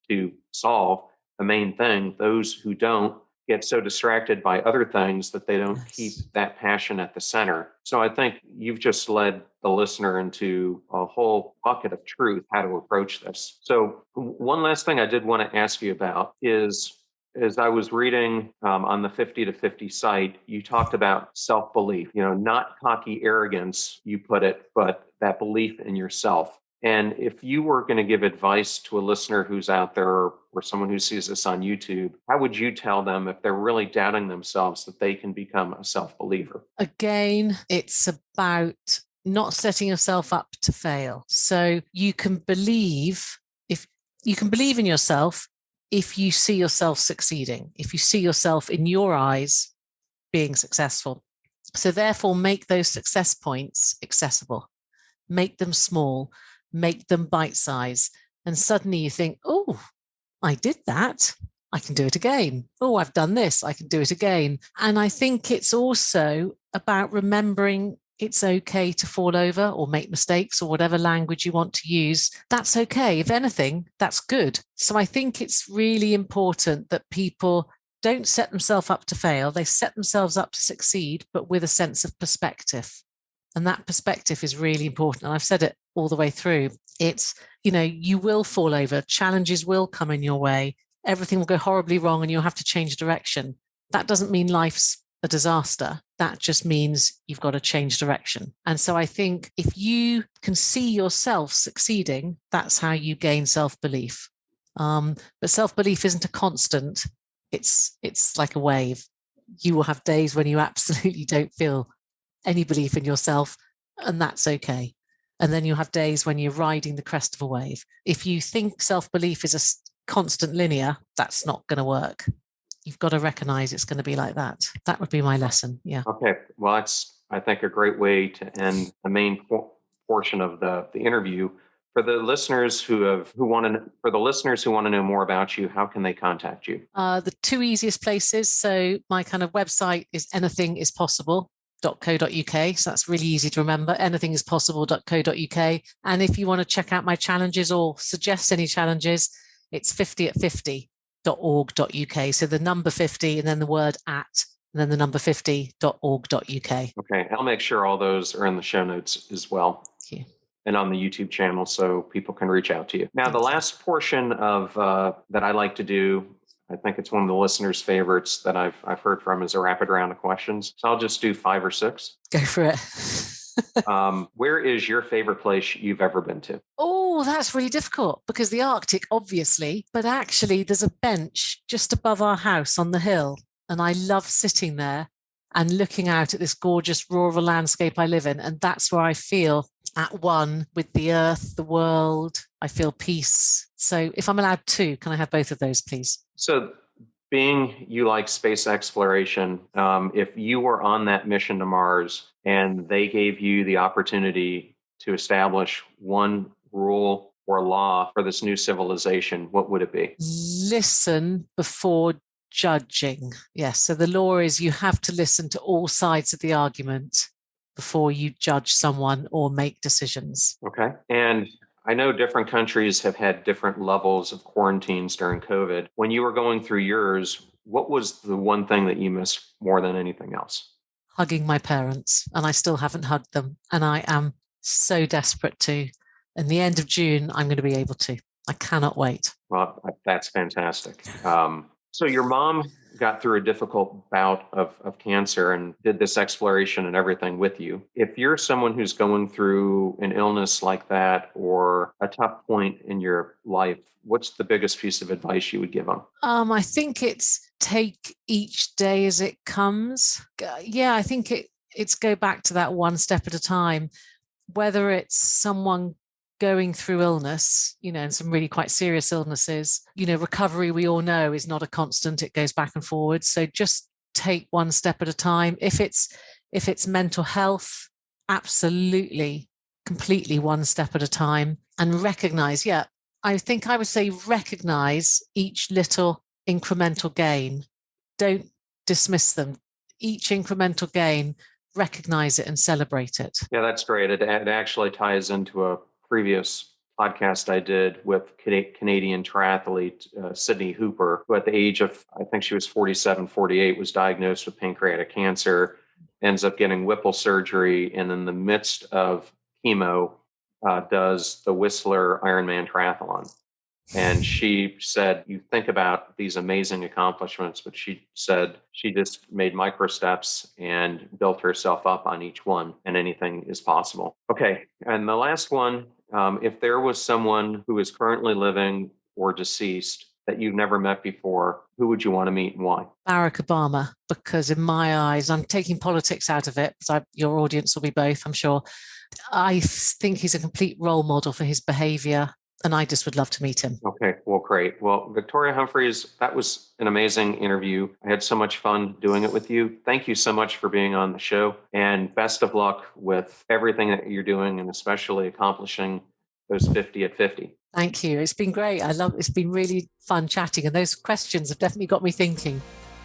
to solve the main thing. Those who don't get so distracted by other things that they don't keep that passion at the center. So I think you've just led the listener into a whole bucket of truth, how to approach this. So one last thing I did want to ask you about is, as I was reading on the 50 to 50 site, you talked about self-belief, not cocky arrogance, you put it, but that belief in yourself. And if you were going to give advice to a listener who's out there or someone who sees this on YouTube, how would you tell them if they're really doubting themselves that they can become a self-believer? Again, it's about not setting yourself up to fail. So you can believe in yourself if you see yourself succeeding, if you see yourself in your eyes being successful. So therefore, make those success points accessible, make them small, make them bite-size. And suddenly you think, oh, I did that. I can do it again. Oh, I've done this. I can do it again. And I think it's also about remembering it's okay to fall over or make mistakes or whatever language you want to use. That's okay. If anything, that's good. So I think it's really important that people don't set themselves up to fail. They set themselves up to succeed, but with a sense of perspective. And that perspective is really important. And I've said it all the way through. It's, you will fall over. Challenges will come in your way. Everything will go horribly wrong and you'll have to change direction. That doesn't mean life's a disaster. That just means you've got to change direction. And so I think if you can see yourself succeeding, that's how you gain self-belief. But self-belief isn't a constant. It's like a wave. You will have days when you absolutely don't feel any belief in yourself, and that's okay. And then you have days when you're riding the crest of a wave. If you think self-belief is a constant linear, that's not going to work. You've got to recognize it's going to be like that. That would be my lesson. Yeah. Okay. Well, that's, I think, a great way to end the main portion of the interview. For the listeners who want to know more about you, how can they contact you? The two easiest places. So my kind of website is anythingispossible.co.uk. So that's really easy to remember, anythingispossible.co.uk. And if you want to check out my challenges or suggest any challenges, it's 50at50.org.uk. So the number 50 and then the word at, and then the number 50.org.uk. Okay. I'll make sure all those are in the show notes as well. Thank you. And on the YouTube channel so people can reach out to you. Now, the last portion of that I like to do, I think it's one of the listeners' favorites that I've heard from, is a rapid round of questions. So I'll just do 5 or 6. Go for it. Where is your favorite place you've ever been to? Oh, that's really difficult because the Arctic, obviously, but actually there's a bench just above our house on the hill. And I love sitting there and looking out at this gorgeous rural landscape I live in. And that's where I feel at one with the earth, the world. I feel peace. So if I'm allowed 2, can I have both of those, please? So being you like space exploration, if you were on that mission to Mars and they gave you the opportunity to establish one rule or law for this new civilization, what would it be? Listen before judging. Yes. So the law is you have to listen to all sides of the argument before you judge someone or make decisions. Okay. And I know different countries have had different levels of quarantines during COVID. When you were going through yours, what was the one thing that you missed more than anything else? Hugging my parents, and I still haven't hugged them. And I am so desperate to. In the end of June, I'm going to be able to. I cannot wait. Well, that's fantastic. So your mom got through a difficult bout of cancer and did this exploration and everything with you. If you're someone who's going through an illness like that or a tough point in your life, what's the biggest piece of advice you would give them? I think it's take each day as it comes. Yeah, I think it's go back to that one step at a time, whether it's someone going through illness, and some really quite serious illnesses, recovery, we all know, is not a constant. It goes back and forward. So just take one step at a time. If it's mental health, absolutely, completely one step at a time, and recognize, I think I would say recognize each little incremental gain. Don't dismiss them. Each incremental gain, recognize it and celebrate it. Yeah, that's great. It actually ties into a previous podcast I did with Canadian triathlete Sydney Hooper, who at the age of, I think she was 47, 48, was diagnosed with pancreatic cancer, ends up getting Whipple surgery, and in the midst of chemo, does the Whistler Ironman triathlon. And she said, you think about these amazing accomplishments, but she said she just made micro steps and built herself up on each one, and anything is possible. Okay. And the last one, if there was someone who is currently living or deceased that you've never met before, who would you want to meet and why? Barack Obama, because in my eyes, I'm taking politics out of it, because your audience will be both, I'm sure. I think he's a complete role model for his behavior, and I just would love to meet him. Okay, well, great. Well, Victoria Humphries, that was an amazing interview. I had so much fun doing it with you. Thank you so much for being on the show, and best of luck with everything that you're doing, and especially accomplishing those 50 at 50. Thank you. It's been great. It's been really fun chatting, and those questions have definitely got me thinking.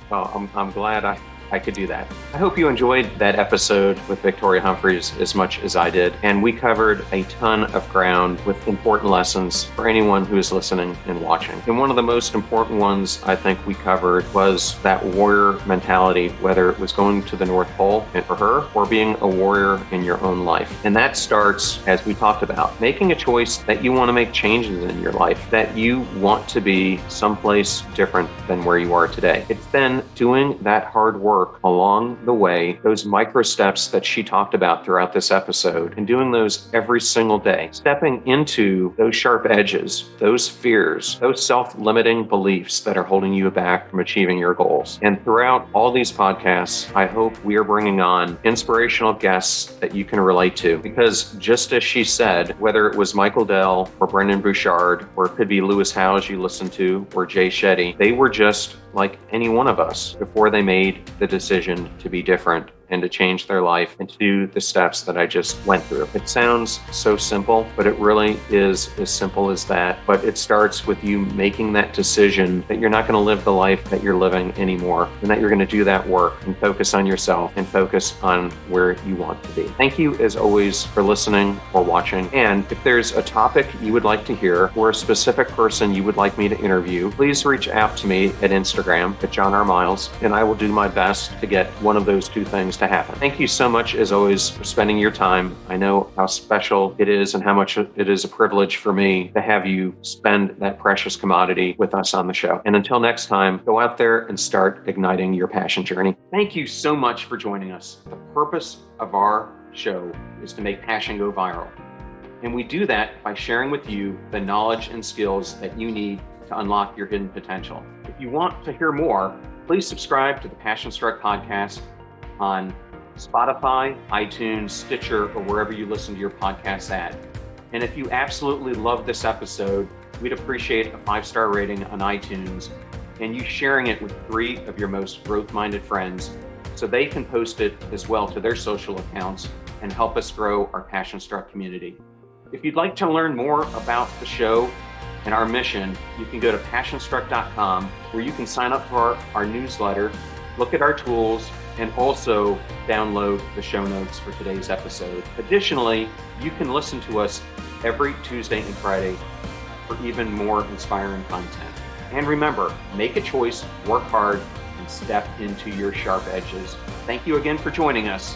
Well, I'm glad I could do that. I hope you enjoyed that episode with Victoria Humphries as much as I did. And we covered a ton of ground with important lessons for anyone who is listening and watching. And one of the most important ones I think we covered was that warrior mentality, whether it was going to the North Pole for her or being a warrior in your own life. And that starts, as we talked about, making a choice that you want to make changes in your life, that you want to be someplace different than where you are today. It's then doing that hard work along the way, those micro steps that she talked about throughout this episode, and doing those every single day, stepping into those sharp edges, those fears, those self-limiting beliefs that are holding you back from achieving your goals. And throughout all these podcasts, I hope we are bringing on inspirational guests that you can relate to, because just as she said, whether it was Michael Dell or Brendan Bouchard, or it could be Lewis Howes you listened to, or Jay Shetty, they were just like any one of us before they made the decision to be different and to change their life and to do the steps that I just went through. It sounds so simple, but it really is as simple as that. But it starts with you making that decision that you're not going to live the life that you're living anymore, and that you're going to do that work and focus on yourself and focus on where you want to be. Thank you, as always, for listening or watching. And if there's a topic you would like to hear or a specific person you would like me to interview, please reach out to me at Instagram at John R. Miles, and I will do my best to get one of those two things to happen. Thank you so much, as always, for spending your time. I know how special it is and how much it is a privilege for me to have you spend that precious commodity with us on the show. And until next time, go out there and start igniting your passion journey. Thank you so much for joining us. The purpose of our show is to make passion go viral. And we do that by sharing with you the knowledge and skills that you need to unlock your hidden potential. If you want to hear more, please subscribe to the Passion Struck podcast on Spotify, iTunes, Stitcher, or wherever you listen to your podcasts at. And if you absolutely love this episode, we'd appreciate a 5-star rating on iTunes and you sharing it with 3 of your most growth-minded friends so they can post it as well to their social accounts and help us grow our Passion Struck community. If you'd like to learn more about the show and our mission, you can go to passionstruck.com, where you can sign up for our newsletter, look at our tools, and also download the show notes for today's episode. Additionally, you can listen to us every Tuesday and Friday for even more inspiring content. And remember, make a choice, work hard, and step into your sharp edges. Thank you again for joining us.